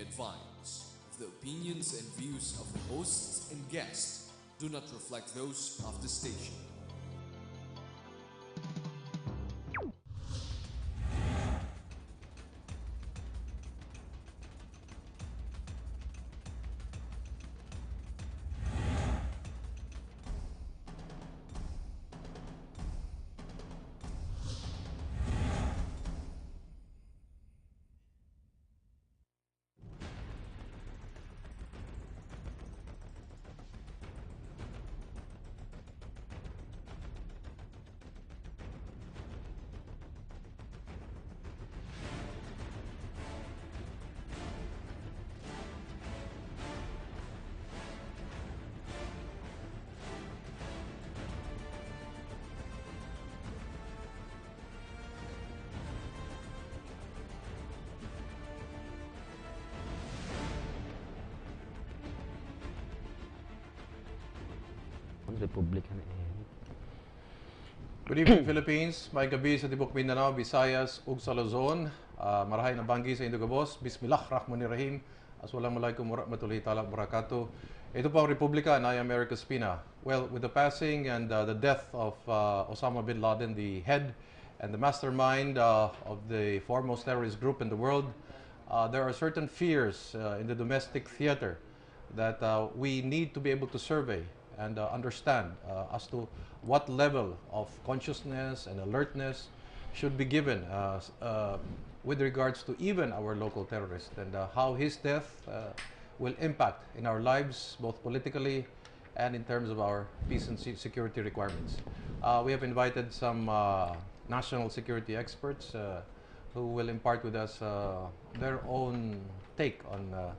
advise the opinions and views of the hosts and guests do not reflect those of the station. Republika na eh. Good evening, Philippines. May gabi sa Tibok Mindanao, Visayas, ug sa Luzon. Marahay na banggi sa Indogabos. Bismillahirrahmanirrahim. Assalamualaikum warahmatullahi ta'ala wabarakatuh. Ito po ang Republika na America Spina. Well, with the passing and the death of Osama bin Laden, the head and the mastermind of the foremost terrorist group in the world, there are certain fears in the domestic theater that we need to be able to survey and understand as to what level of consciousness and alertness should be given with regards to even our local terrorist, and how his death will impact in our lives, both politically and in terms of our peace and security requirements. We have invited some national security experts who will impart with us their own take on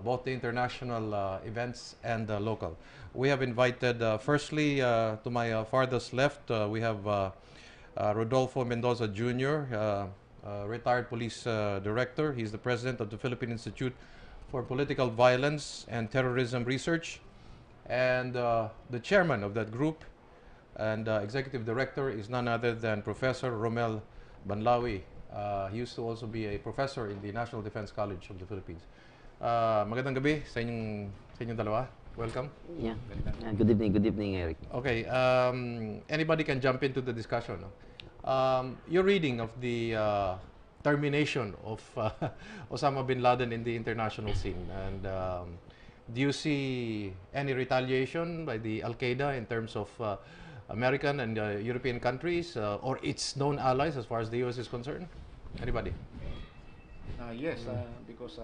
both the international events and the local. We have invited, firstly, to my farthest left, we have Rodolfo Mendoza Jr., retired police director. He's the president of the Philippine Institute for Political Violence and Terrorism Research, and the chairman of that group and executive director is none other than Professor Romel Banlawi. He used to also be a professor in the National Defense College of the Philippines. Magandang gabi sa inyong dalawa. Welcome. Yeah. Good evening, Eric. Okay. Anybody can jump into the discussion. No? Your reading of the termination of Osama bin Laden in the international scene, and do you see any retaliation by the Al-Qaeda in terms of American and European countries or its known allies as far as the U.S. is concerned? Anybody? Yes, because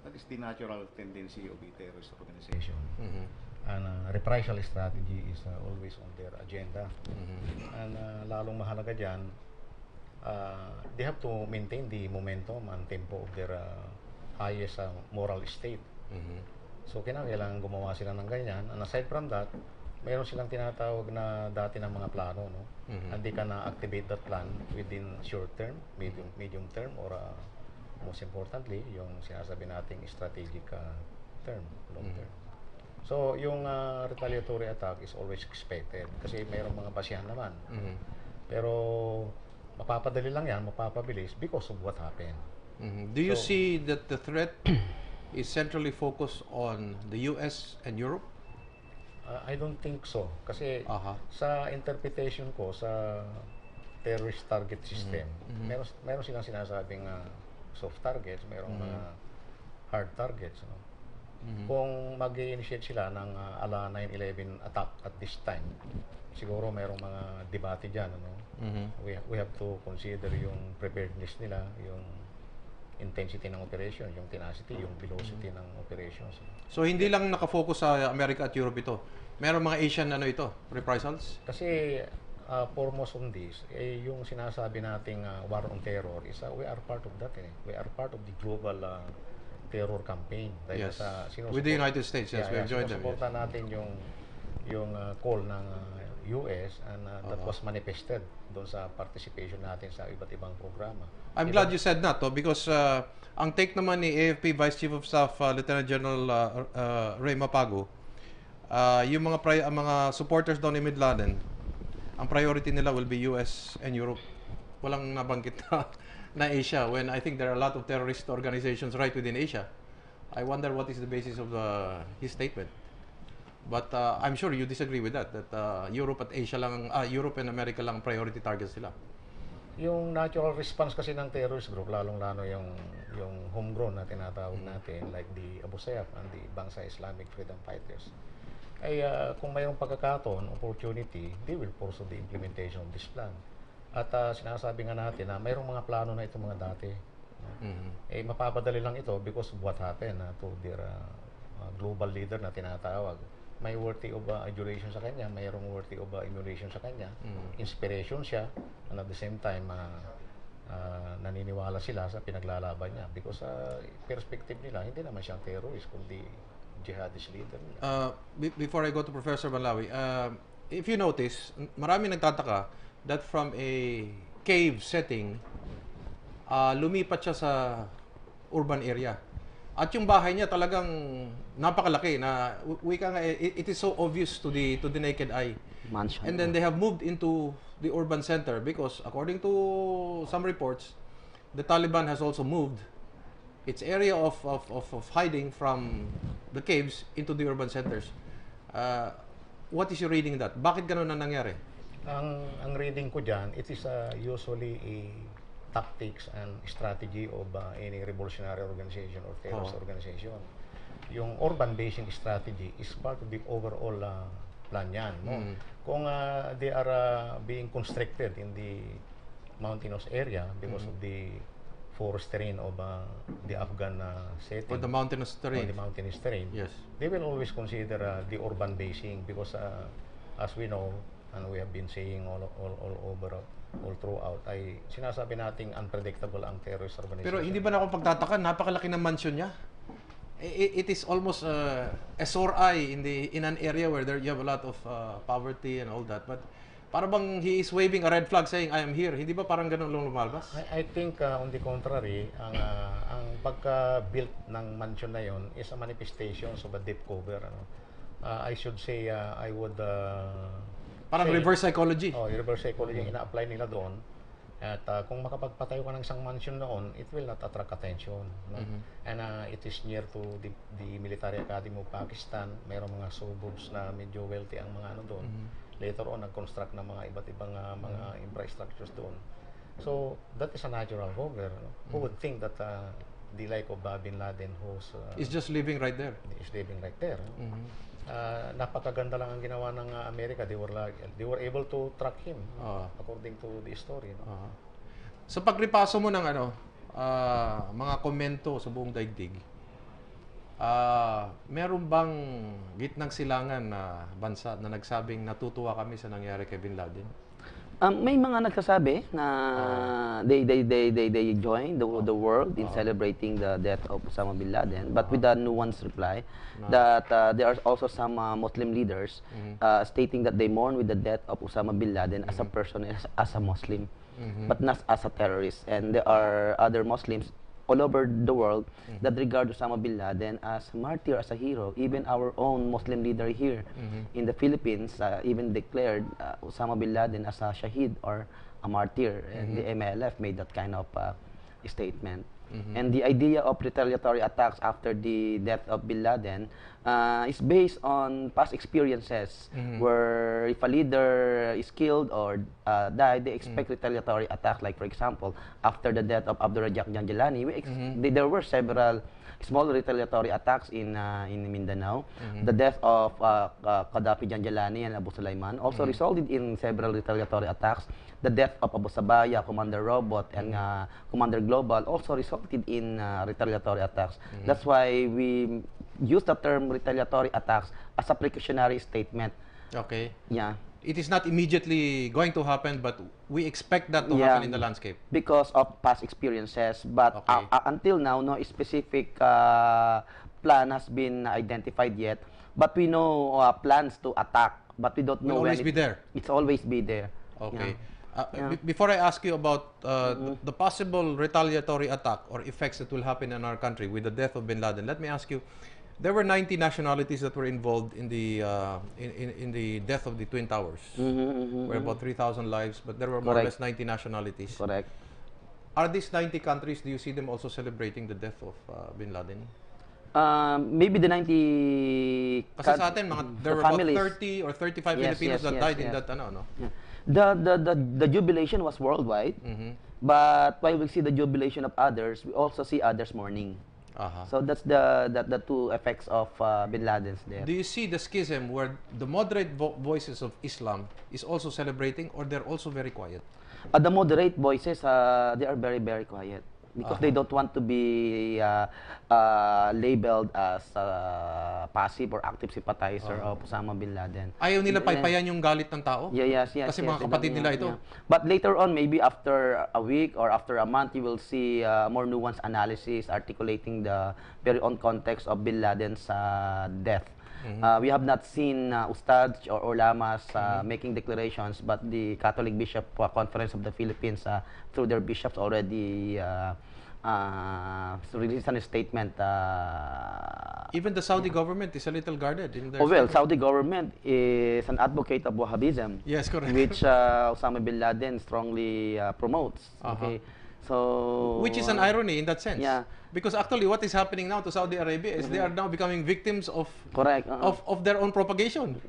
that is the natural tendency of the terrorist organization. And reprisal strategy is always on their agenda. And lalong mahalaga dyan, they have to maintain the momentum and tempo of their highest moral state. So kailangan gumawa sila ng ganyan. And aside from that, mayroon silang tinatawag na dati ng mga plano, no? And they can activate that plan within short term, medium term, or most importantly, yung sinasabi nating strategic term, long term. So, yung retaliatory attack is always expected kasi mayroong mga basihan naman. Pero mapapadali lang yan, mapapabilis because of what happened. Do you see that the threat is centrally focused on the US and Europe? I don't think so. Kasi sa interpretation ko, sa terrorist target system, meron silang sinasabing soft targets, mayroong mga hard targets. No? Kung mag-initiate sila ng ala 9/11 attack at this time, siguro mayroong mga debate dyan. Ano? We have to consider yung preparedness nila, yung intensity ng operation, yung tenacity, yung velocity ng operations. So hindi lang nakafocus sa America at Europe ito. Meron mga Asian reprisals? Kasi foremost on this, yung sinasabi nating war on terror is we are part of that. We are part of the global terror campaign. Yes. With the United States, yes, we have joined them. Sinusuporta natin yung call ng US, and that was manifested doon sa participation natin sa iba't ibang programa. I'm glad you said that, because ang take naman ni AFP Vice Chief of Staff Lieutenant General Ray Mapago, yung mga supporters daw ni Bin Laden, ang priority nila will be US and Europe. Walang nabanggit na na Asia when I think there are a lot of terrorist organizations right within Asia. I wonder what is the basis of his statement. But I'm sure you disagree with that Europe at Asia lang, Europe and America lang priority targets sila. Yung natural response kasi ng terrorist group, lalong-lalo yung homegrown na tinatawag natin, like the Abu Sayyaf and the Bangsa Islamic Freedom Fighters, ay kung mayroong pagkakataon, opportunity, they will pursue the implementation of this plan. At sinasabi nga natin na mayroong mga plano na itong mga dati. Eh, mapapadali lang ito because of what happened to their global leader na tinatawag. May worthy of adulation sa kanya, mayroong worthy of emulation sa kanya, inspiration siya, and at the same time, naniniwala sila sa pinaglalaban niya because perspective nila, hindi naman siyang terrorist, kundi jihadist leader nila. Before I go to Professor Banlawi, if you notice, marami nagtataka that from a cave setting, lumipat siya sa urban area. At yung bahay niya talagang napakalaki na it is so obvious to the naked eye. Mansion. And then they have moved into the urban center because according to some reports, the Taliban has also moved its area of hiding from the caves into the urban centers. What is your reading of that? Bakit ganun na nangyari? Ang reading ko dyan, it is usually a tactics and strategy of any revolutionary organization or terrorist organization. Yung urban basing strategy is part of the overall plan yan. No? Kung they are being constricted in the mountainous area because of the forest terrain of the Afghan setting. Or the mountainous terrain. Or the mountainous terrain. Yes. They will always consider the urban basing because as we know, and we have been saying all over, all throughout, ay sinasabi nating unpredictable ang terrorist organization. Pero hindi ba na ako pagtataka, napakalaki ng mansion niya? It is almost a sore eye in an area where you have a lot of poverty and all that. But para bang he is waving a red flag saying, I am here. Hindi ba parang ganun lang lumalabas? I think on the contrary, ang pagka-built ng mansion na yon is a manifestation of a deep cover. I should say, I would parang reverse psychology. Reverse psychology yung ina-apply nila doon. At kung makapagpatayo ka ng isang mansion noon, it will not attract attention. No? And it is near to the Military Academy of Pakistan. Mayroong mga suburbs na medyo wealthy ang mga ano doon. Later on, nag-construct ng mga iba't ibang mga infrastructures doon. So, that is a natural cover. No? Who would think that the like of Bin Laden who's is just living right there. Is living right there. Napakaganda lang ang ginawa ng Amerika. They were able to track him according to the story. No? Sa pagripaso mo ng mga komento sa buong daigdig, meron bang gitnang silangan na bansa na nagsabing natutuwa kami sa nangyari kay Bin Laden? May mga nagsasabi na they join the world in celebrating the death of Osama bin Laden, but with a nuanced reply that there are also some Muslim leaders stating that they mourn with the death of Osama bin Laden as a person, as a Muslim, but not as a terrorist. And there are other Muslims all over the world that regard Osama bin Laden as a martyr, as a hero. Even our own Muslim leader here in the Philippines even declared Osama bin Laden as a shaheed or a martyr. And the MLF made that kind of statement. And the idea of retaliatory attacks after the death of bin Laden is based on past experiences where if a leader is killed or died, they expect retaliatory attacks. Like for example, after the death of Abdul Razak Janjalani, there were several small retaliatory attacks in Mindanao. The death of Gaddafi Janjalani and Abu Sulaiman also resulted in several retaliatory attacks. The death of Abu Sabaya, Commander Robot, and Commander Global also resulted in retaliatory attacks. That's why we use the term retaliatory attacks as a precautionary statement. Okay. Yeah. It is not immediately going to happen, but we expect that to happen in the landscape. Because of past experiences, but until now, no specific plan has been identified yet. But we know plans to attack, but we don't know when. Always be there. It's always be there. Okay. Before I ask you about the possible retaliatory attack or effects that will happen in our country with the death of bin Laden, let me ask you. There were 90 nationalities that were involved in the death of the Twin Towers. Were about 3,000 lives, but there were more or less 90 nationalities. Correct. Are these 90 countries, do you see them also celebrating the death of Bin Laden? Maybe the 90 Kasi sa atin, there were about families. 30 or 35 Yes, Filipinos yes, that yes, died in yes. that, no? Yeah. The jubilation was worldwide, but while we see the jubilation of others, we also see others mourning. So that's the two effects of Bin Laden's death. Do you see the schism where the moderate voices of Islam is also celebrating, or they're also very quiet? The moderate voices, they are very, very quiet because they don't want to be labeled as passive or active sympathizer of Osama Bin Laden. Ayaw nila paypayan yung galit ng tao? Yes. Kasi mga kapatid nila ito. But later on, maybe after a week or after a month, you will see more nuanced analysis articulating the very own context of Bin Laden's death. We have not seen ustads or ulamas making declarations, but the Catholic Bishop Conference of the Philippines, through their bishops, already released a statement. Even the Saudi government is a little guarded in their Well, statement. Saudi government is an advocate of Wahhabism, Yes, correct. which Osama Bin Laden strongly promotes. Okay, so Which is an irony in that sense. Yeah. Because actually what is happening now to Saudi Arabia is they are now becoming victims of correct. of their own propagation.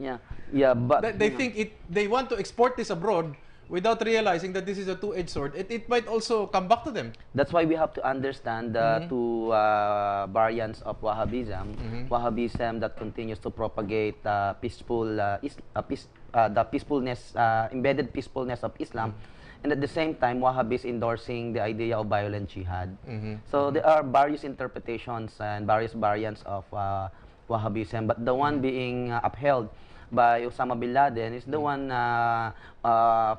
Yeah, but They think they want to export this abroad without realizing that this is a two-edged sword. It might also come back to them. that's why we have to understand the two variants of Wahhabism. Wahhabism that continues to propagate the peacefulness, embedded peacefulness of Islam. And at the same time, Wahhabis endorsing the idea of violent jihad. So there are various interpretations and various variants of Wahhabism, but the one being upheld by Osama Bin Laden is the one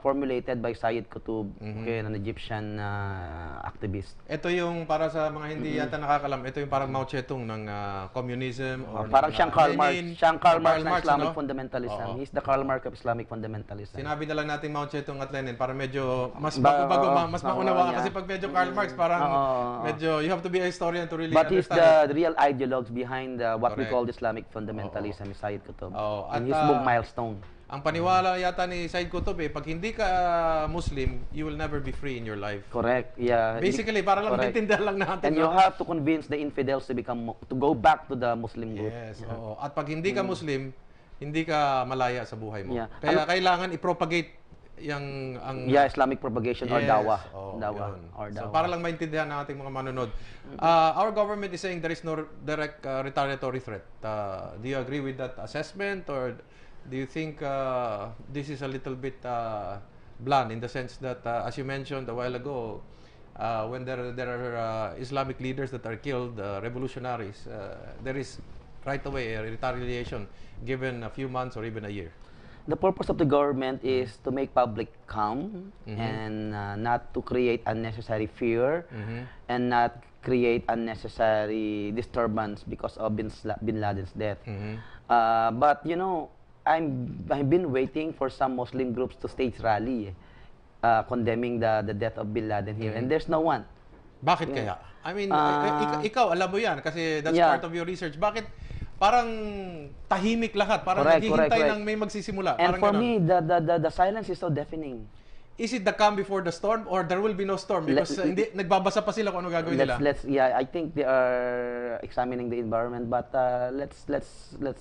formulated by Sayyid Qutb, okay, an Egyptian activist. Ito yung para sa mga hindi yata nakakalam, ito yung parang Mao Zedong ng communism or Parang ng, siyang Karl Marx. Lenin, Siyang Karl Marx Karl ng Marx, Islamic ano? fundamentalism. Oo. He's the Karl Marx of Islamic fundamentalism. Sinabi na lang natin Mao Zedong at Lenin para medyo mas Ba- bago oo, mas oo, maunawaan yeah. kasi pag medyo Karl Marx parang medyo you have to be a historian to really But he's understand it. the real ideologues behind what we Correct. call Islamic fundamentalism, is Sayyid Qutb. Oo. In At, his book Milestone. Ang paniwala yata ni Sayyid Qutb pag hindi ka Muslim, you will never be free in your life. Correct. Yeah. Basically, para lang Correct. maintindihan lang natin. And you no? have to convince the infidels to go back to the Muslim group. Yes, oo. At pag hindi ka Muslim, hindi ka malaya sa buhay mo. Yeah. Kaya kailangan i-propagate yung ang Islamic propagation or Yes, dawah. oo, Dawah yun. or So dawah. para lang maintindihan ng ating mga manonood. Our government is saying there is no direct retaliatory threat. Do you agree with that assessment, or do you think this is a little bit blunt in the sense that as you mentioned a while ago, when there are Islamic leaders that are killed, revolutionaries, there is right away a retaliation given a few months or even a year? The purpose of the government is to make public calm and not to create unnecessary fear and not create unnecessary disturbance because of Bin Laden's death. But you know, I've been waiting for some Muslim groups to stage rally condemning the death of Bin Laden here, and there's no one. Bakit kaya? I mean, ikaw alam mo yan kasi that's Yeah. part of your research. Bakit parang tahimik lahat? Parang Correct, naghihintay correct. ng may magsisimula. And Parang for ganon. me, the silence is so deafening. Is it the calm before the storm or there will be no storm? Because hindi nagbabasa pa sila kung ano gagawin nila. I think they are examining the environment, but let's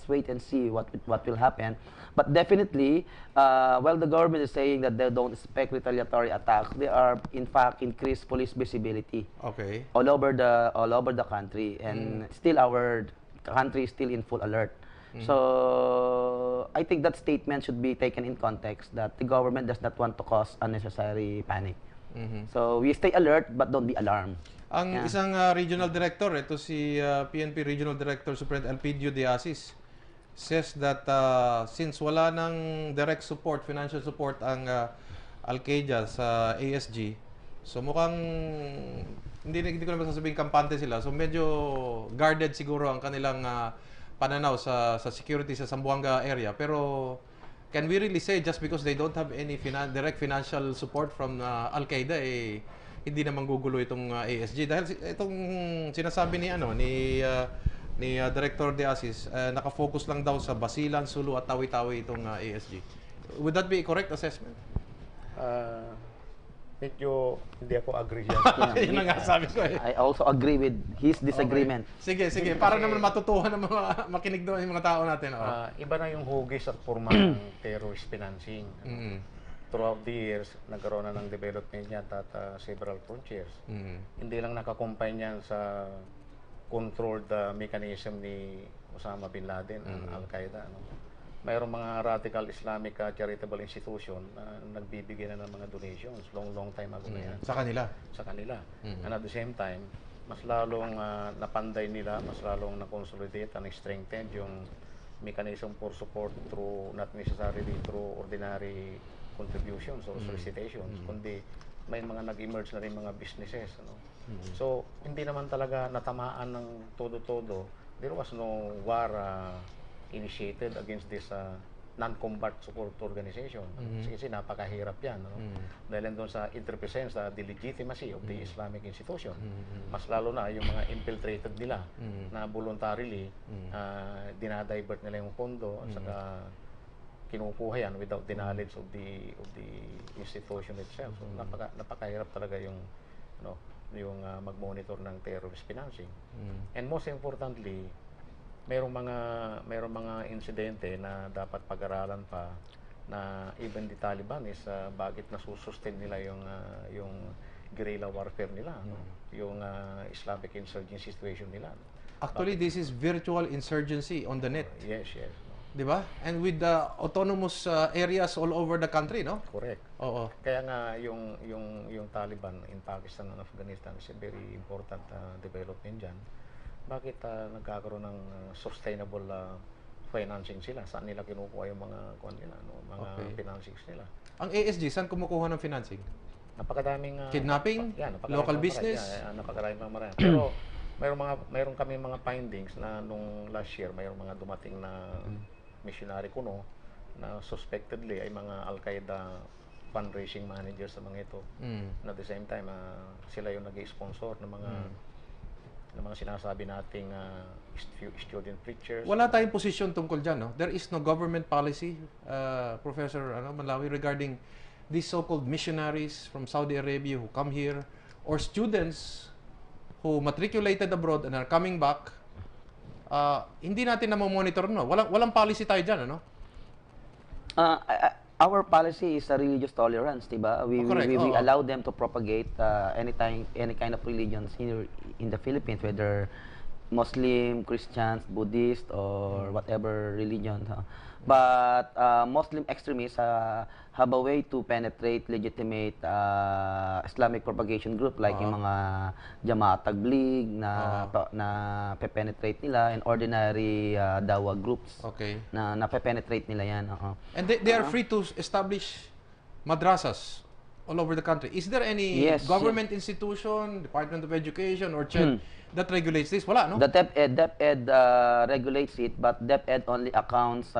wait and see what will happen. But definitely, while the government is saying that they don't expect retaliatory attacks, they are in fact increased police visibility Okay. all over the country, and still our country is still in full alert. So I think that statement should be taken in context that the government does not want to cause unnecessary panic. So we stay alert but don't be alarmed. Ang isang regional director, ito si PNP Regional Director Superintendent Elpidio De Asis, says that since wala nang direct support, financial support ang Al-Qaeda sa ASG, so mukhang hindi ko naman sasabing kampante sila. So medyo guarded siguro ang kanilang pananaw sa security sa Zamboanga area. Pero can we really say just because they don't have any direct financial support from Al-Qaeda hindi naman gugulo itong ASG dahil itong sinasabi ni Director De Asis, naka-focus lang daw sa Basilan, Sulu at Tawi-Tawi itong ASG. Would that be a correct assessment? medyo hindi ako agree dyan. Yun ang nga sabi ko eh. I also agree with his disagreement. Sige, sige. Para naman matutuhan ng mga makinig doon yung mga tao natin. Iba na yung hugis at forma ng terrorist financing. Mm. Throughout the years, nagkaroon na ng development niya at several frontiers. Hindi lang nakakumpay niyan sa controlled mechanism ni Osama Bin Laden, Al-Qaeda. No? Mayroong mga radical Islamic charitable institution na nagbibigay na ng mga donations long time ago na yan. Sa kanila? Sa kanila. And at the same time, mas lalong napanday nila, mas lalong na-consolidate and strengthen yung mechanism for support through, not necessarily through ordinary contributions or solicitations, kundi may mga nag-emerge na rin mga businesses. Ano? So, hindi naman talaga natamaan ng todo-todo. There was no war initiated against this non-combat support organization. Kasi napakahirap yan. No? Dahil doon sa it represents the legitimacy of the Islamic institution. Mas lalo na yung mga infiltrated nila na voluntarily dinadivert nila yung pondo at saka kinukuha yan without the knowledge of the institution itself. So napakahirap talaga yung mag-monitor ng terrorist financing. And most importantly, mayroong mga insidente na dapat pag-aralan pa na even the Taliban is bakit nasusustain nila yung guerrilla warfare nila, no? Yung Islamic insurgency situation nila. Actually, this is virtual insurgency on the net. Yes. Di ba? And with the autonomous areas all over the country, no? Correct. Oo. Kaya nga yung Taliban in Pakistan and Afghanistan is a very important development dyan. Bakit nagkakaroon ng sustainable financing sila? Saan nila kinukuha yung mga financings nila? Ang ASG, saan kumukuha ng financing? Napakadaming kidnapping? Local business? Napakaraming mga marami. Pero mayroon kami mga findings na nung last year, mayroong mga dumating na missionary kuno na suspectedly ay mga Al-Qaeda fundraising managers sa mga ito. And at the same time, sila yung nag-sponsor ng mga sinasabi nating student preachers. Wala tayong posisyon tungkol dyan, no? There is no government policy, Professor Manlawi, regarding these so-called missionaries from Saudi Arabia who come here, or students who matriculated abroad and are coming back. Hindi natin na-monitor, no? Walang policy tayo dyan, ano? Our policy is a religious tolerance, diba? We allow them to propagate any kind of religions here in the Philippines, whether Muslim, Christians, Buddhist, or whatever religion. But Muslim extremists have a way to penetrate legitimate Islamic propagation group like yung mga Jamaat Tabligh na penetrate nila, and ordinary dawa groups na penetrate nila yan. And they are free to establish madrasas all over the country. Is there any government institution, Department of Education, or CHED that regulates this? Wala, no? The DepEd regulates it, but DepEd only accounts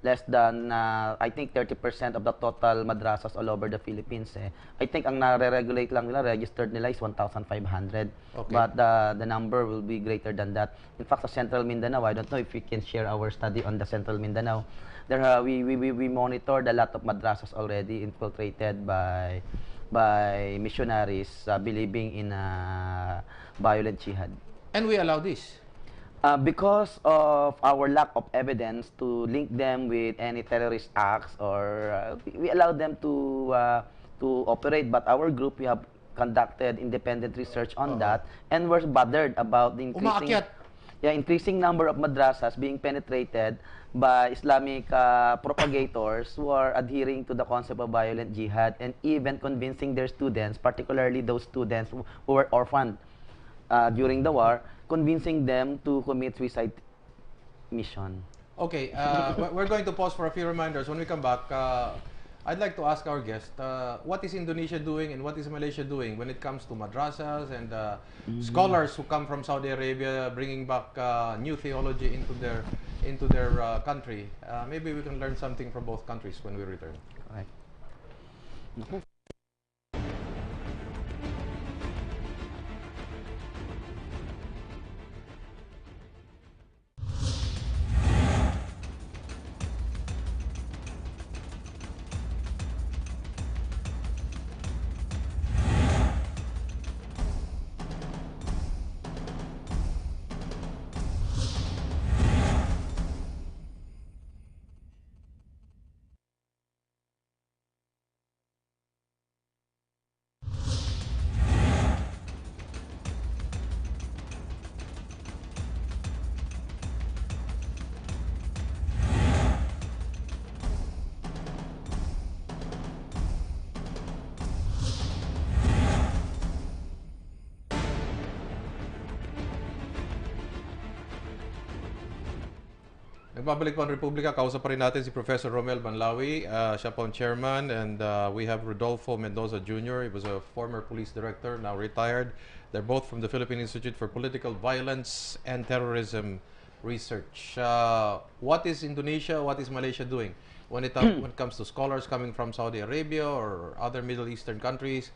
less than, I think, 30% of the total madrasas all over the Philippines. I think ang nare-regulate lang nila, registered nila is 1,500. But the number will be greater than that. In fact, sa Central Mindanao, I don't know if we can share our study on the Central Mindanao. There, we monitored a lot of madrasas already infiltrated by missionaries believing in violent jihad. And we allow this? Because of our lack of evidence to link them with any terrorist acts, or we allow them to operate. But our group, we have conducted independent research on that, and we're bothered about the increasing number of madrasas being penetrated by Islamic propagators who are adhering to the concept of violent jihad, and even convincing their students, particularly those students who were orphaned during the war, convincing them to commit suicide mission. Okay, we're going to pause for a few reminders. When we come back, I'd like to ask our guest, what is Indonesia doing and what is Malaysia doing when it comes to madrasas and scholars who come from Saudi Arabia bringing back new theology into their country? Maybe we can learn something from both countries when we return. Right. Nagbabalik po ang Republika. Kausap pa rin natin si Professor Romel Banlawi. Siya po ang chairman. And we have Rodolfo Mendoza Jr. He was a former police director, now retired. They're both from the Philippine Institute for Political Violence and Terrorism Research. What is Indonesia, what is Malaysia doing when it comes to scholars coming from Saudi Arabia or other Middle Eastern countries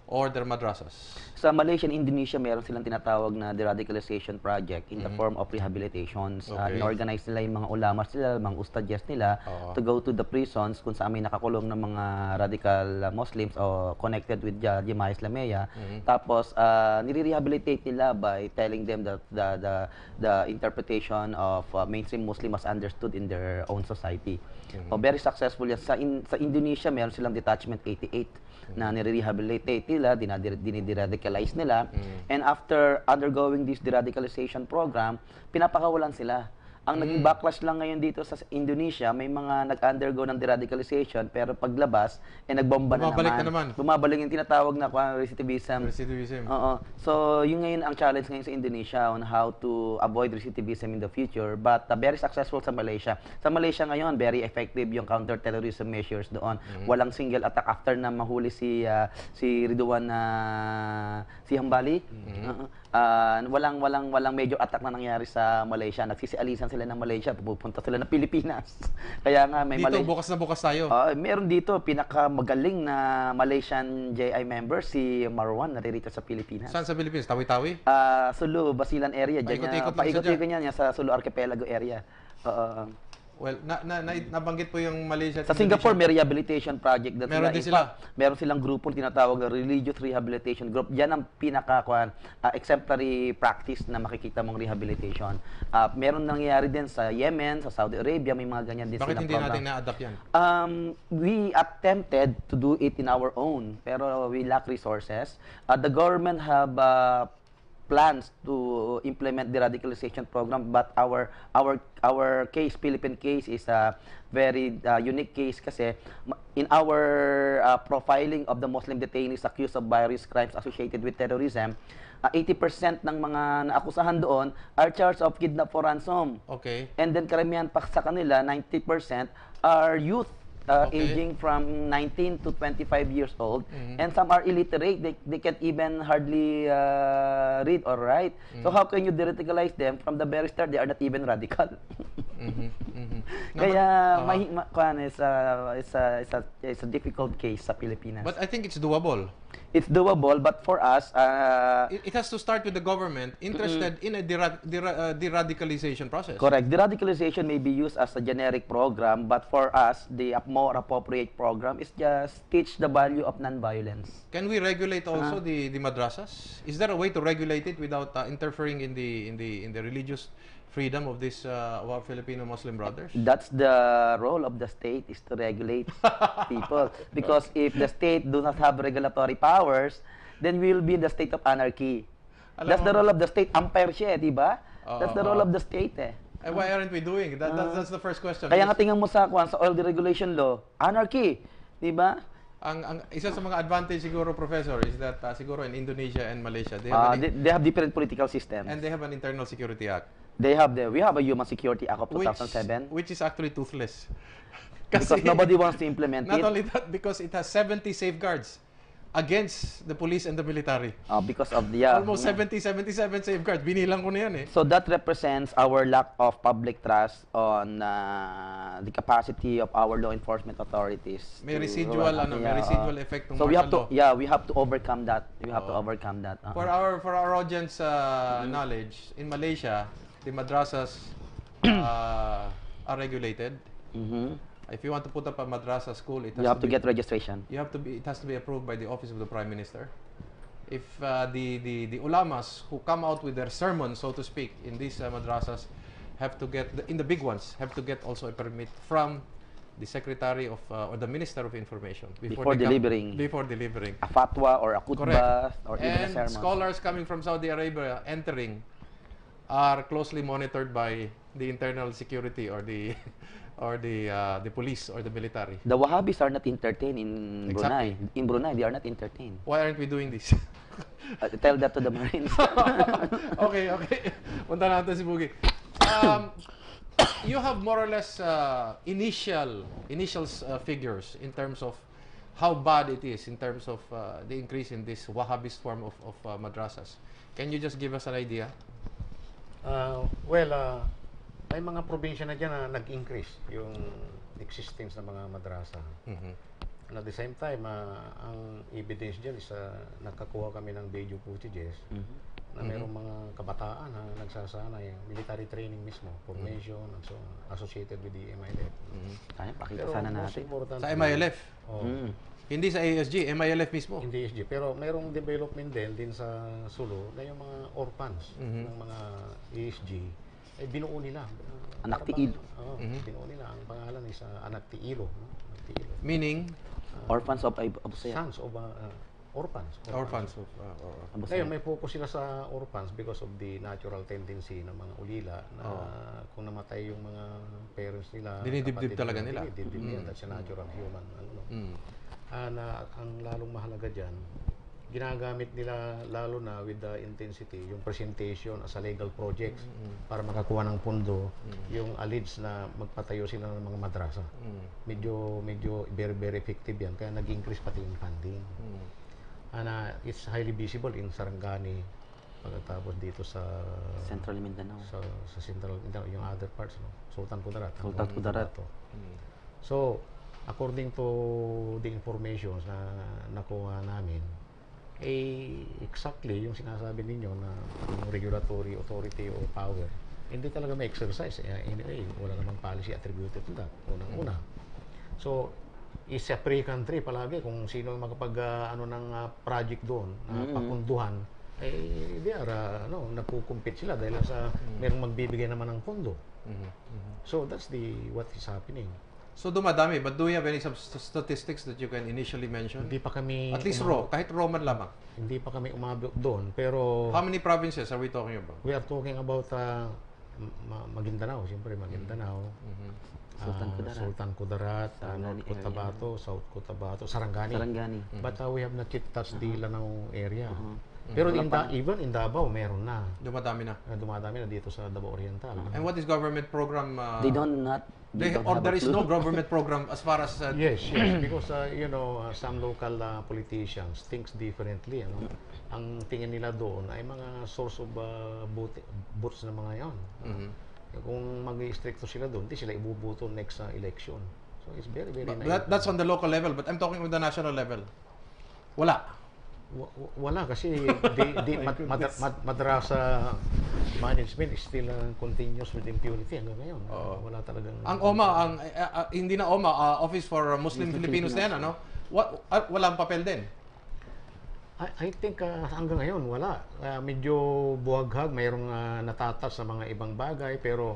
or their madrasas? Sa Malaysia and Indonesia, meron silang tinatawag na deradicalization project in the form of rehabilitations. Okay. In-organize nila yung mga ulamas nila, mga ustadyas nila to go to the prisons kung saan may nakakulong ng mga radical Muslims o connected with Jemaah Islamiyah. Tapos, nire-rehabilitate nila by telling them that the interpretation of mainstream Muslim as understood in their own society. So, very successful yan. Sa Indonesia, meron silang Detachment 88 na nire-rehabilitate nila, diniradicalize nila. And after undergoing this deradicalization program, pinapakawalan sila. Ang naging backlash lang ngayon dito sa Indonesia, may mga nag-undergo ng deradicalization, pero paglabas, nagbomba na naman. Bumabalik yung tinatawag na recidivism. Recidivism. Oo. So, yun ngayon ang challenge ngayon sa Indonesia on how to avoid recidivism in the future. But very successful sa Malaysia. Sa Malaysia ngayon, very effective yung counter-terrorism measures doon. Walang single attack after na mahuli si Ridwan si Hambali. Walang major attack na nangyari sa Malaysia. Nagsisialisan sila ng Malaysia, pupunta sila ng Pilipinas. Kaya nga may dito, bukas na bukas tayo. Meron dito, pinakamagaling na Malaysian JI member, si Marwan, naririto sa Pilipinas. Saan sa Pilipinas? Tawi-Tawi? Sulu, Basilan area. Paikot-ikot niya sa Sulu Archipelago area. Well, nabanggit po yung Malaysia. Sa Singapore, may rehabilitation project. Meron din sila. Meron silang grupo tinatawag na Religious Rehabilitation Group. Yan ang exemplary practice na makikita mong rehabilitation. Meron nangyayari din sa Yemen, sa Saudi Arabia, may mga ganyan din silang program. Bakit hindi natin na-adapt yan? We attempted to do it in our own, pero we lack resources. The government have plans to implement the radicalization program, but our case, Philippine case, is a very unique case kasi in our profiling of the Muslim detainees accused of various crimes associated with terrorism, 80% ng mga naakusahan doon are charged of kidnap for ransom. Okay. And then karamihan pa sa kanila, 90% are youth. Aging from 19 to 25 years old, and some are illiterate. They can't even hardly read or write. So how can you deradicalize them? From the very start, they are not even radical. Kaya it's a difficult case sa Pilipinas. But I think it's doable. It's doable, but for us, it has to start with the government interested in a deradicalization process. Correct. Deradicalization may be used as a generic program, but for us, the more appropriate program is just teach the value of non-violence. Can we regulate also the madrasas? Is there a way to regulate it without interfering in the religious freedom of this our Filipino Muslim brothers? That's the role of the state, is to regulate people. Because if the state do not have regulatory powers, then we will be in the state of anarchy. That's the role of the state. Umpire siya, di ba? That's the role of the state eh. And why aren't we doing it? That's the first question. Kaya nga tingnan mo sa oil deregulation law, anarchy, di ba? Ang isa sa mga advantage siguro, Professor, is that siguro in Indonesia and Malaysia, they have different political systems. And they have an Internal Security Act. We have a Human Security Act of 2007. Which is actually toothless. Because nobody wants to implement it. Not only that, because it has 70 safeguards against the police and the military. Because of the... Almost 77 safeguards. Binilang ko na yan eh. So that represents our lack of public trust on the capacity of our law enforcement authorities. May residual effect ng so martial law. We have to overcome that. For our audience knowledge, in Malaysia, the madrasas are regulated. If you want to put up a madrasa school, you have to get registration. It has to be approved by the office of the Prime Minister. If the ulamas who come out with their sermon, so to speak, in these madrasas, have to get in the big ones, have to get also a permit from the Secretary of or the Minister of Information before delivering a fatwa or a khutbah or even a sermon. And scholars coming from Saudi Arabia entering are closely monitored by the internal security or the police or the military. The Wahhabis are not entertained in Brunei. In Brunei, they are not entertained. Why aren't we doing this? Tell that to the Marines. Okay. Punta natin si Bugi. you have more or less figures in terms of how bad it is in terms of the increase in this Wahhabist form of madrasas. Can you just give us an idea? May mga probinsya na dyan na nag-increase yung existence ng mga madrasa. And at the same time, ang evidence dyan is nagkakuha kami ng video footages na mayroong mga kabataan na nagsasanay, military training mismo, formation, and so on, associated with the MILF. Kaya pakita sana natin. Sa MILF? Oh, Hindi sa ASG, MILF mismo? hindi SG. Pero mayroong development din sa Sulu na yung mga orphans ng mga ASG, ay binuo nila. Anak Para Tiilo. Binuo nila. Ang pangalan is Anak Tiilo. Anak Tiilo. Meaning? Orphans of Abusaya. Sons of orphans. Orphans of... Ngayon, may focus sila sa orphans because of the natural tendency ng mga ulila na kung namatay yung mga parents nila, Dinidibdib kapatid talaga nila. Dinidibdib nila. That's a natural human. Ang lalong mahalaga dyan, ginagamit nila lalo na with the intensity, yung presentation as a legal projects para makakuha ng pondo, yung alleged na magpatayo sila ng mga madrasa. Medyo very, very effective yan. Kaya nag-increase pati yung funding. It's highly visible in Sarangani, pagkatapos dito sa Central Mindanao. sa Central Mindanao, yung other parts, no? Sultan Kudarat. Sultan Kudarat. So, according to the information na nakuha namin, exactly yung sinasabi ninyo na yung regulatory authority or power, hindi talaga may exercise. Anyway, wala namang policy attributed to that. Unang-una. So, is a free country palagi kung sino makapag ng project doon, papunduhan, they are nagkukumpit sila dahil sa merong magbibigay naman ng pondo. So that's what is happening. So dumadami, but do you have any statistics that you can initially mention? Hindi pa kami At least raw, kahit raw man lamang. Hindi pa kami umabot doon, pero How many provinces are we talking about? we are talking about Maguindanao, siyempre Maguindanao. Sultan Kudarat, North Cotabato, South Cotabato, Sarangani. But we have not yet touched the Lanao area. Pero even in Davao, meron na. Dumadami na. Dumadami na dito sa Davao Oriental. And what is government program? They don't have there a is clue. no government program as far as... Yes, because some local politicians thinks differently. Ang tingin nila doon ay mga source of votes na mga yan. Kung mag-istrikto sila doon, hindi sila ibubuto next election. So it's very, very naive. That's on the local level, but I'm talking with the national level. Wala. Wala kasi madrasa management is still continuous with impunity hanggang ngayon. Wala talagang... Ang OMA, hindi na OMA, Office for Muslim Filipinos na yan, ano? Walang papel din. I think hanggang ngayon wala. Medyo buwaghag, mayroong natatas sa mga ibang bagay, pero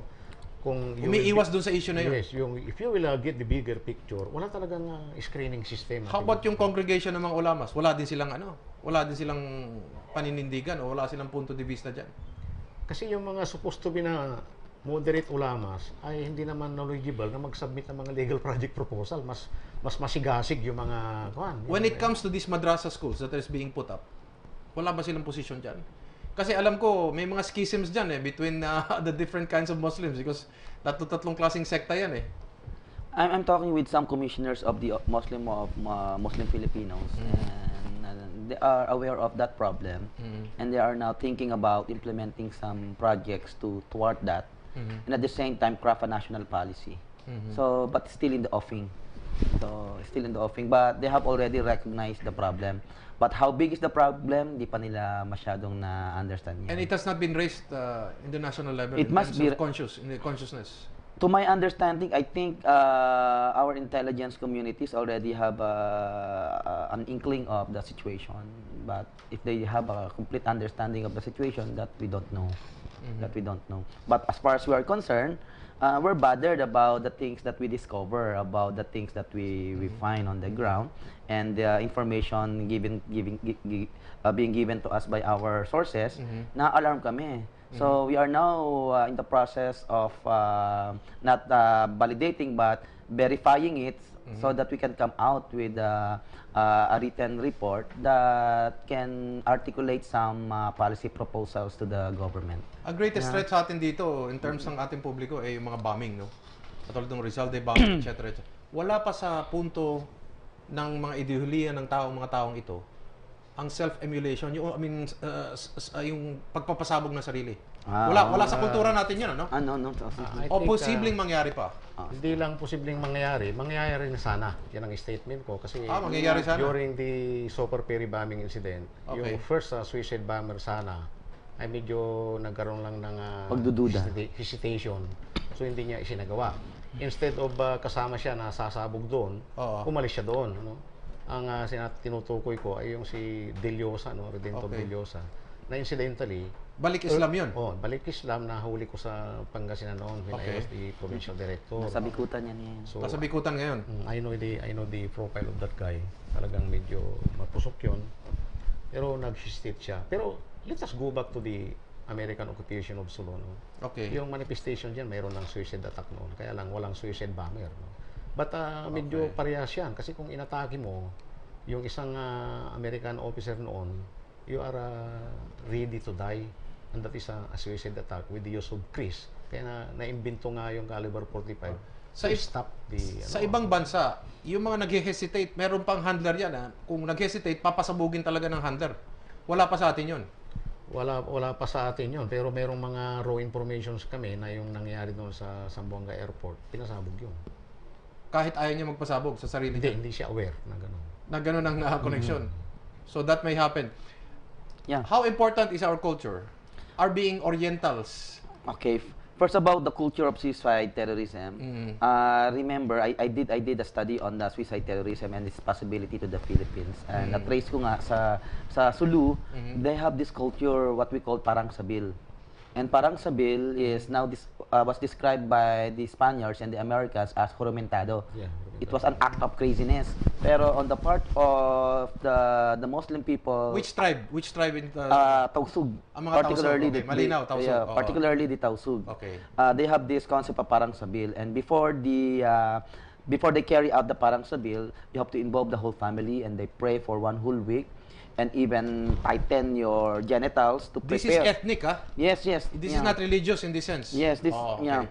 kung umiiwas doon sa issue na yun. Yes, if you will get the bigger picture, wala talagang screening system. How about yung congregation ng mga ulamas? Wala din silang paninindigan o wala silang punto de vista dyan? Kasi yung mga supposed to be na moderate ulamas ay hindi naman knowledgeable na mag-submit ng mga legal project proposal. Mas masigasig yung mga When it comes to these madrasa schools that is being put up, wala ba silang position dyan? Kasi alam ko, may mga schisms dyan between the different kinds of Muslims because tatlong klaseng sekta yan I'm talking with some commissioners of the Muslim Filipinos, and they are aware of that problem, and they are now thinking about implementing some projects to thwart that, and at the same time craft a national policy. So, but still in the offing. But they have already recognized the problem. But how big is the problem? Di pa nila masyadong na-understand. And it has not been raised in the national level. It must be in the consciousness. To my understanding, I think our intelligence communities already have an inkling of the situation. But if they have a complete understanding of the situation, that we don't know. But as far as we are concerned, we're bothered about the things that we discover, about the things that we find on the ground, and the information being given to us by our sources. Na-alarm kami. So we are now in the process of not validating but verifying it so that we can come out with a written report that can articulate some policy proposals to the government. Ang greatest threat sa atin dito, in terms ng ating publiko, ay yung mga bombing, no? Katulad ng Rizal de bombing, etc. Wala pa sa punto ng mga ideolohiya ng mga taong ito, ang self-emulation, yung pagpapasabog ng sarili. Wala sa kultura natin yun, ano? No. O posibleng mangyari pa. Hindi lang posibleng mangyayari na sana. Yan ang statement ko. Kasi mangyayari sana. during the Super Perry bombing incident, yung first suicide bomber sana, ay medyo nagkaroon lang ng pagdududa, hesitation. So hindi niya isinagawa. Instead of kasama siya na sasabog doon, umalis siya doon. Ano? Ang tinutukoy ko ay yung si Deliosa, no? Redentor Deliosa, na incidentally, balik Islam yun? Balik Islam, nahuli ko sa Pangasinan noon when I was the provincial director. Nasa bikutan yan ngayon. So, nasa bikutan ngayon? I know the profile of that guy. Talagang medyo mapusok yun. Pero nag-hesitate siya. Pero let us go back to the American occupation of Sulu. No? Okay. Yung manifestation dyan, mayroon ng suicide attack noon. Kaya lang, walang suicide bomber. No? But medyo parehas yan. Kasi kung inatake mo, yung isang American officer noon, you are ready to die. And that is a suicide attack with the use of Chris. Kaya naimbento nga yung caliber 45 stop the... Sa ibang bansa, yung mga nag-hesitate, meron pang handler yan. Kung nag-hesitate, papasabugin talaga ng handler. Wala pa sa atin yun. Wala pa sa atin yun. Pero merong mga raw informations kami na yung nangyari doon sa Zamboanga Airport, pinasabog yun. Kahit ayaw niya magpasabog sa sarili niya? Hindi siya aware na gano'n. Na gano'n ang connection. So that may happen. Yeah. How important is our culture? Are being Orientals? Okay. First, about the culture of suicide terrorism. Remember, I did a study on the suicide terrorism and its possibility to the Philippines. And na-trace ko nga sa Sulu, they have this culture, what we call parang sabil. And parang sabil is now was described by the Spaniards and the Americans as juramentado. Yeah, it was an act of craziness. Pero on the part of the Muslim people, Which tribe? Which tribe in the... Tausug. Ang mga Particularly Tausug, okay. Malinaw, Tausug. Yeah, Oo. particularly the Tausug. Okay. They have this concept of parang sabil, and before they carry out the parang sabil, you have to involve the whole family, and they pray for 1 whole week, and even tighten your genitals to prepare. This is ethnic, ah? Yes. This is not religious in this sense? Yes, this, okay. yeah.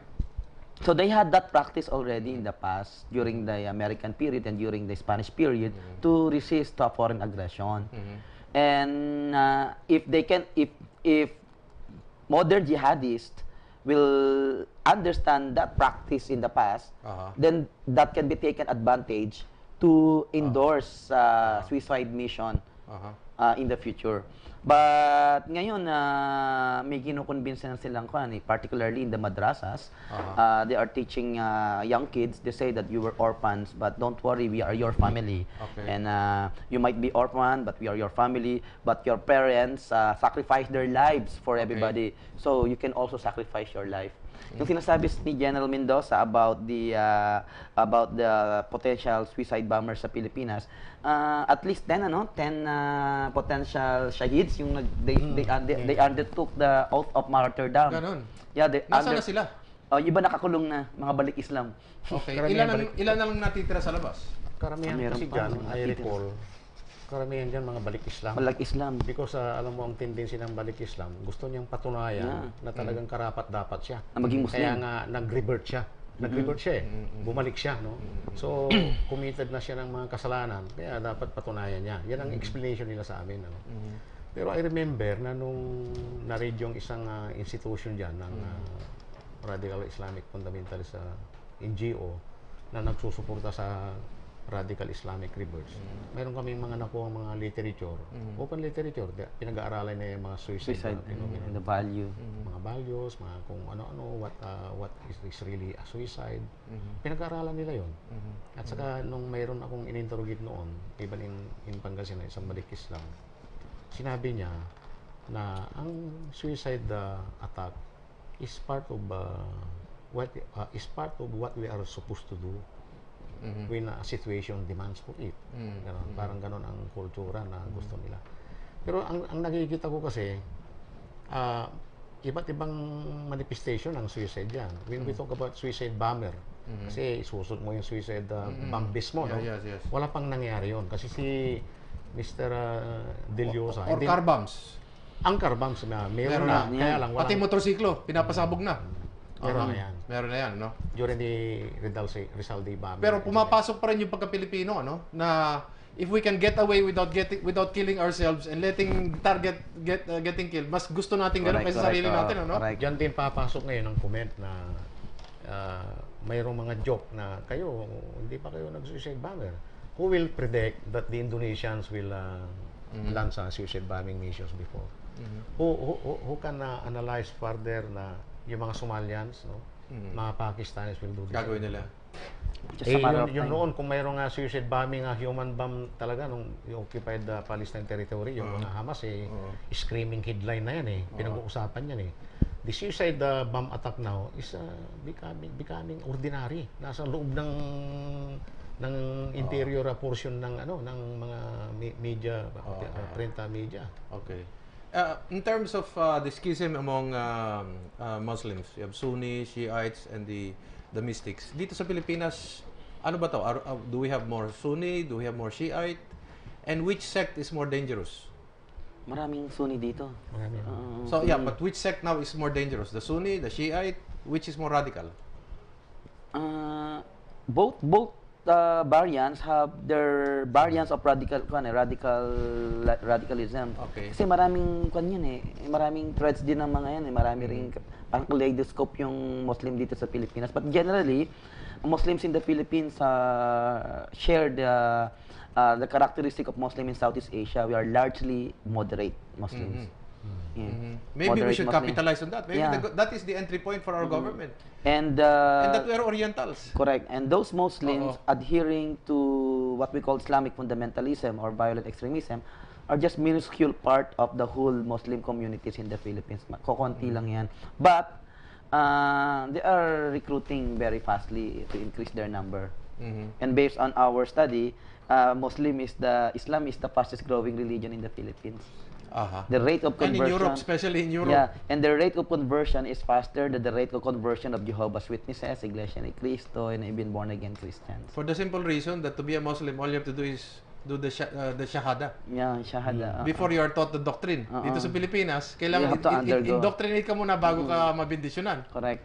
So they had that practice already in the past, during the American period and during the Spanish period, to resist a foreign aggression. And if modern jihadists will understand that practice in the past, then that can be taken advantage to endorse suicide mission in the future. But ngayon, may kinukonvince na silang particularly in the madrasas. They are teaching young kids. They say that you were orphans, but don't worry, we are your family. Okay. And you might be orphan, but we are your family. But your parents sacrificed their lives for everybody. So you can also sacrifice your life. Yung sinasabi ni General Mendoza about the potential suicide bombers sa Pilipinas, at least 10 potential shaheeds yung they undertook the oath of martyrdom. Ganon. Yeah, Nasaan na sila? Iba nakakulong na, mga balik Islam. Okay. Ilan na lang natitira sa labas? Karamihan Meron kasi pa, dyan, mga I natitira. recall, karamihan dyan mga balik Islam. Balik Islam. Because alam mo ang tendency ng balik Islam, gusto niyang patunayan na talagang karapat dapat siya. Na maging Muslim. Kaya nga nag-revert siya. Nag-revert siya eh. Bumalik siya, no? So, committed na siya ng mga kasalanan, kaya dapat patunayan niya. Yan ang explanation nila sa amin, ano? Pero I remember na nung na-read yung isang institution dyan ng Radical Islamic Fundamentalist NGO na nagsusuporta sa Radical Islamic Reverts. Meron kaming mga nakuha mga literature, open literature, pinag-aaralan na yung mga suicide phenomenon. And the value. Mga values, mga kung ano-ano, what is really a suicide. Pinag-aaralan nila yon. At saka nung mayroon akong in-interrogate noon, even in Pangasinan, isang balik Islam, sinabi niya na ang suicide attack is part of what we are supposed to do when a situation demands for it. Ganon. Parang ganon ang kultura na gusto nila. Pero ang nakikita ko kasi, iba't ibang manifestation ng suicide yan. When we talk about suicide bomber, Kasi isusot mo yung suicide bomb mo, no? Yes, yes. Wala pang nangyari yun. Kasi si Mr. Del Llosa, Or car bombs. ang car bombs na meron Meron na. na. Kaya lang, Pati walang, motorsiklo, pinapasabog na. meron na yan. Meron na yan, no? During the Rizal Day bombing. Pero pumapasok pa rin yung pagka-Pilipino, ano? Na if we can get away without killing ourselves and letting target getting killed, mas gusto natin ganun kaysa sarili natin, ano? Correct. Diyan din papasok ngayon ang comment na mayroong mga joke na kayo, hindi pa kayo nag-suicide bomber. Who will predict that the Indonesians will launch suicide bombing missions before? Who can analyze further na yung mga Somalians, no? Mga Pakistanis will do this. Gagawin nila. Just a matter of Yung time. noon, kung mayroong suicide bombing, human bomb talaga, nung yung occupied Palestine territory, yung mga Hamas, screaming headline na yan pinag-uusapan yan The suicide bomb attack now is becoming ordinary. Nasa loob ng interior portion ng mga media, print media. Okay. In terms of the schism among Muslims, you have Sunni, Shiites, and the mystics. Dito sa Pilipinas, ano ba to? Do we have more Sunni? Do we have more Shiite? And which sect is more dangerous? Maraming Sunni dito. Marami. So yeah, but which sect now is more dangerous? The Sunni, the Shiite? Which is more radical? Both variants have their variants of radicalism. Okay. Kasi maraming maraming threads din ng mga yan marami ring parang kaleidoscope yung Muslim dito sa Pilipinas. But generally, Muslims in the Philippines share the characteristic of Muslim in Southeast Asia. We are largely moderate Muslims. Yeah. Maybe we Moderate should Muslim. capitalize on that. Maybe Yeah. that is the entry point for our government. And And that we are Orientals. correct. And those Muslims Oo. adhering to what we call Islamic fundamentalism or violent extremism are just minuscule part of the whole Muslim communities in the Philippines. Kokonti lang yan. But they are recruiting very fastly to increase their number. And based on our study, Islam is the fastest growing religion in the Philippines. The rate of And conversion, in Europe, especially in Europe. yeah, and the rate of conversion is faster than the rate of conversion of Jehovah's Witnesses, Iglesia ni Cristo, and even born again Christians. For the simple reason that to be a Muslim, all you have to do is do the shahada. Yeah, shahada. Before you are taught the doctrine. Dito sa Pilipinas, You kailangan have to undergo. indoctrinate ka muna bago ka mabindisyonan. Correct.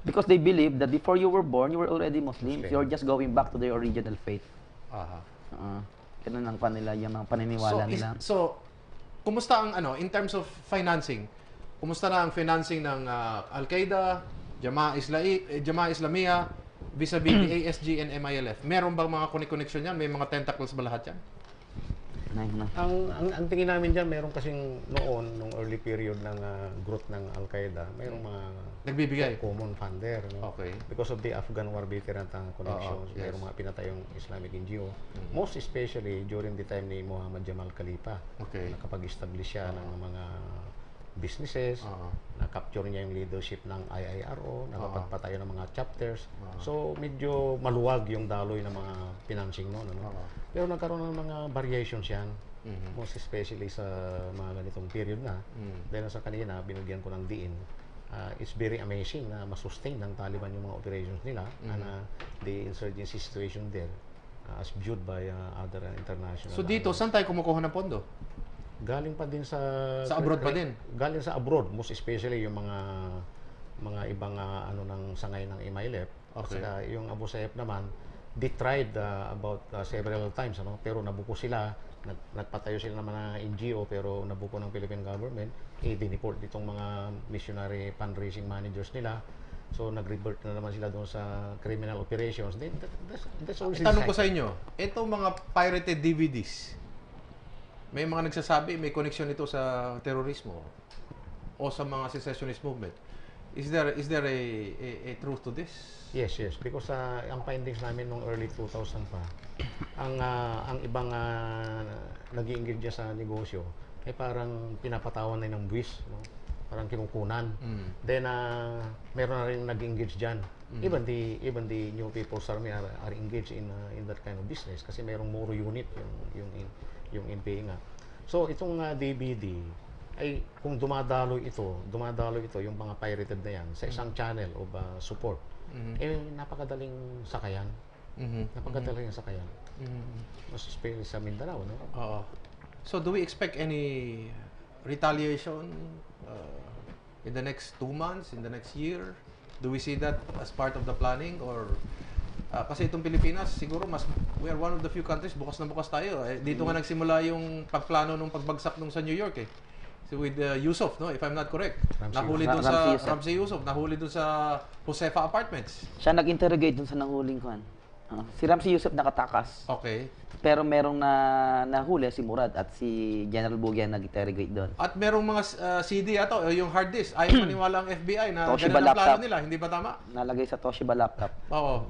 Because they believe that before you were born, you were already Muslims. You're just going back to their original faith. Ganun ang yung mga paniniwala nila. So, kumusta ang in terms of financing? Kumusta na ang financing ng Al-Qaeda, Jamaah Islamiyah, vis-a-vis the ASG and MILF? Meron bang mga connection yan? May mga tentacles ba lahat yan? Ang tingin namin dyan, meron kasing nung early period ng growth ng Al-Qaeda, mayroong mga Nagbibigay? common funder. No? Okay. Because of the Afghan war veteran connections, yes. mayroong mga pinatayong Islamic NGO. Most especially during the time ni Muhammad Jamal Khalifa. Okay. Nakapag-establish siya ng mga businesses, na-capture niya yung leadership ng IIRO, nakapagpatayo ng mga chapters. So, medyo maluwag yung daloy ng mga financing noon. Ano? Pero nagkaroon ng mga variations yan, most especially sa mga ganitong period na. Dahil sa kanina, binigyan ko ng diin. It's very amazing na masustain ng Taliban yung mga operations nila and the insurgency situation there as viewed by other international. So dito, saan tayo kumukuha ng pondo? Galing pa din sa abroad pa din? Galing sa abroad, most especially yung mga ibang ng sangay ng MILF. Okay. Saka yung Abu Sayyaf naman, they tried about several times, pero nabuko sila. Nagpatayo sila ng mga NGO pero nabuko ng Philippine government. Diniport itong mga missionary fundraising managers nila. So nag-revert na naman sila doon sa criminal operations. That's always Tanong ko sa inyo, itong mga pirated DVDs, may mga nagsasabi may connection ito sa terorismo o sa mga secessionist movement. Is there a truth to this? Yes. Because ang findings namin nung early 2000 pa, ang ibang nag-i-engage dyan sa negosyo ay parang pinapatawan na ng buwis, no? Parang kinukunan. Then meron na rin nag-engage dyan. Even the New People's Army are engaged in that kind of business kasi merong Moro unit yung NPA nga. So itong DVD ay kung dumadalo ito yung mga pirated na yan sa isang channel of support, napakadaling sakayan. Napakadaling sakayan. Mas especially sa Mindanao, no? Oo. So, do we expect any retaliation in the next 2 months, in the next year? Do we see that as part of the planning? Or kasi itong Pilipinas, siguro we are one of the few countries, bukas na bukas tayo. Dito nga nagsimula yung pagplano ng pagbagsak nung sa New York eh. So with Yusuf, no? If I'm not correct. Nahuli doon sa Ramsey Yusuf, nahuli doon sa Josefa Apartments. Siya nag-interrogate dun sa nahuling kwan. Si Ramsey Yusuf nakatakas. Okay. Pero merong nahuli si Murad at si General Bugian nag-interrogate doon. At merong mga CD ato, yung hard disk. Ayaw maniwala ang FBI na Toshiba ganun ang plano laptop. nila. Hindi ba tama? Nalagay sa Toshiba laptop. Oo.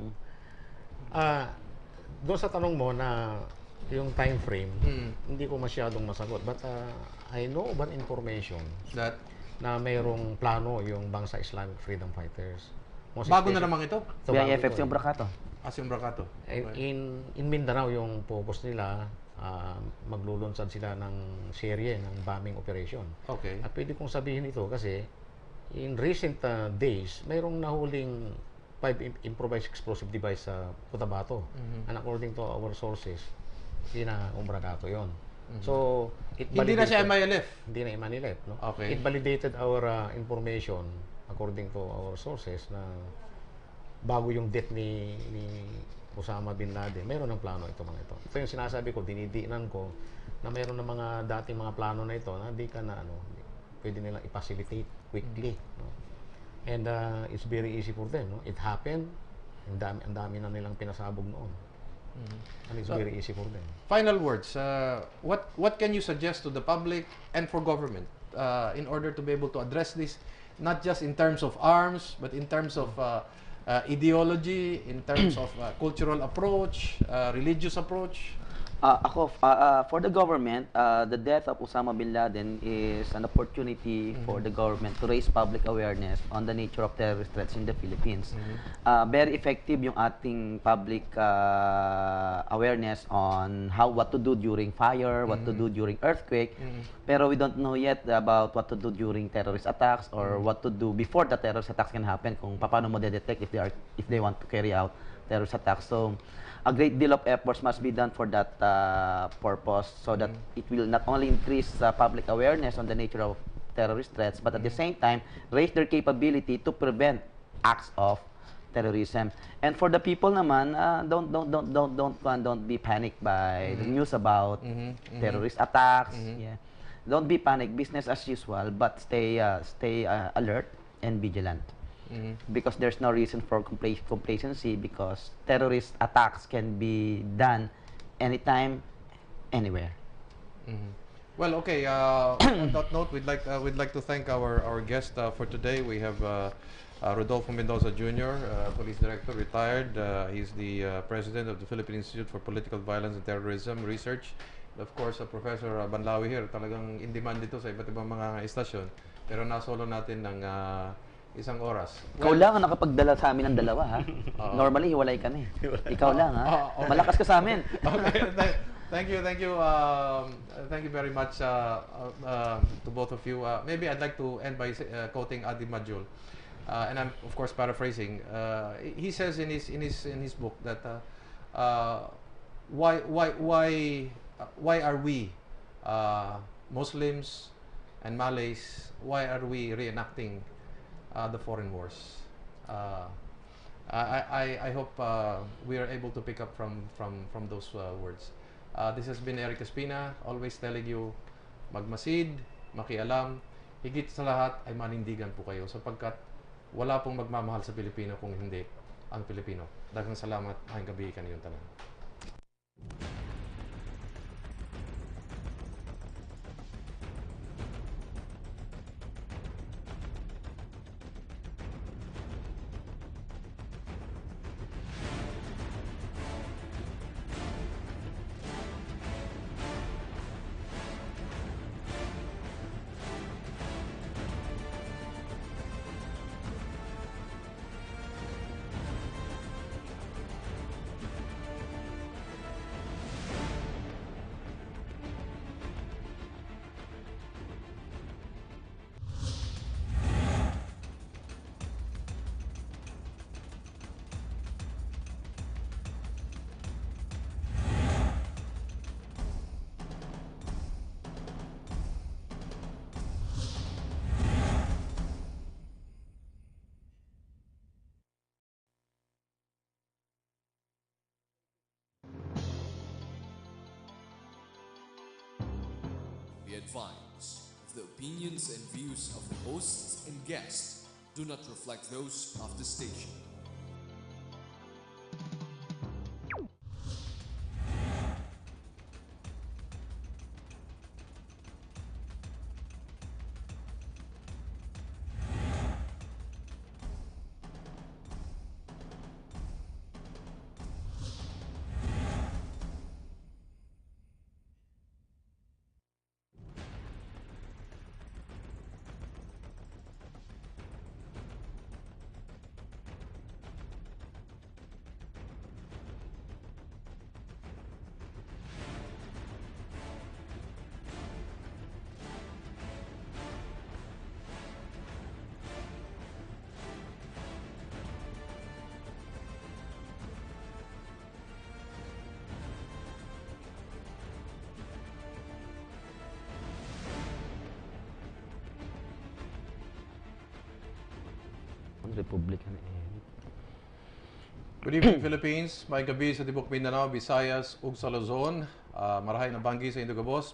Doon sa tanong mo na yung time frame, hindi ko masyadong masagot. But I know of an information That, na mayroong plano yung Bangsa Islamic Freedom Fighters. Most bago na especially- naman ito. Ito, bago BIFF ito, yung Brakato. Asim Brakato. In Mindanao, yung focus nila, maglulunsad sila ng serye ng bombing operation. Okay. At pwede kong sabihin ito kasi in recent days, mayroong nahuling 5 improvised explosive device sa Cotabato. And according to our sources, hindi na Umbragato yon. So, Hindi na siya MILF. Hindi na MILF, no? Okay. It validated our information according to our sources na bago yung death ni Osama Bin Laden, mayroon ng plano ito mga ito. Ito yung sinasabi ko, dinidiinan ko na mayroon ng mga dating mga plano na ito na di ka na pwede nilang i-facilitate quickly, no? And it's very easy for them, no? It happened, ang dami na nilang pinasabog noon. And it's very easy for them. Final words. What can you suggest to the public and for government in order to be able to address this, not just in terms of arms, but in terms of ideology, in terms of cultural approach, religious approach? For the government, the death of Osama Bin Laden is an opportunity for the government to raise public awareness on the nature of terrorist threats in the Philippines. Very effective yung ating public awareness on what to do during fire, what to do during earthquake. Pero we don't know yet about what to do during terrorist attacks or what to do before the terrorist attacks can happen, kung paano mo detect if they want to carry out terrorist attacks. So a great deal of efforts must be done for that purpose, so that it will not only increase public awareness on the nature of terrorist threats, but at the same time raise their capability to prevent acts of terrorism. And for the people naman, don't be panicked by the news about terrorist attacks. Yeah, don't be panicked. Business as usual, but stay alert and vigilant. Because there's no reason for complacency, because terrorist attacks can be done anytime, anywhere. Well, okay. On that note, we'd like to thank our guest for today. We have Rodolfo Mendoza Jr., Police Director, retired. He's the President of the Philippine Institute for Political Violence and Terrorism Research. Of course, Professor Banlawi here, talagang in demand dito sa iba't ibang mga istasyon. Pero nasolo natin ng isang oras. Ikaw lang ang nakapagdala sa amin ng dalawa, ha? Normally, hiwalay kami. Ikaw lang, ha? Okay. Malakas ka sa amin. Okay, thank you very much to both of you. Maybe I'd like to end by quoting Adi Majul, and I'm of course paraphrasing. He says in his book that why are we Muslims and Malays, why are we reenacting the foreign wars? I hope we are able to pick up from those words. This has been Eric Espina, always telling you, magmasid, makialam, higit sa lahat ay manindigan po kayo, sapagkat wala pong magmamahal sa Pilipino kung hindi ang Pilipino. Daghang salamat, mahing gabi kaniyong tanan. Be advised, the opinions and views of the hosts and guests do not reflect those of the station. Republican Good evening, Philippines. May gabi sa Tibok Mindanao, Visayas, ug sa Luzon. Marahay na banggi sa Indogabos.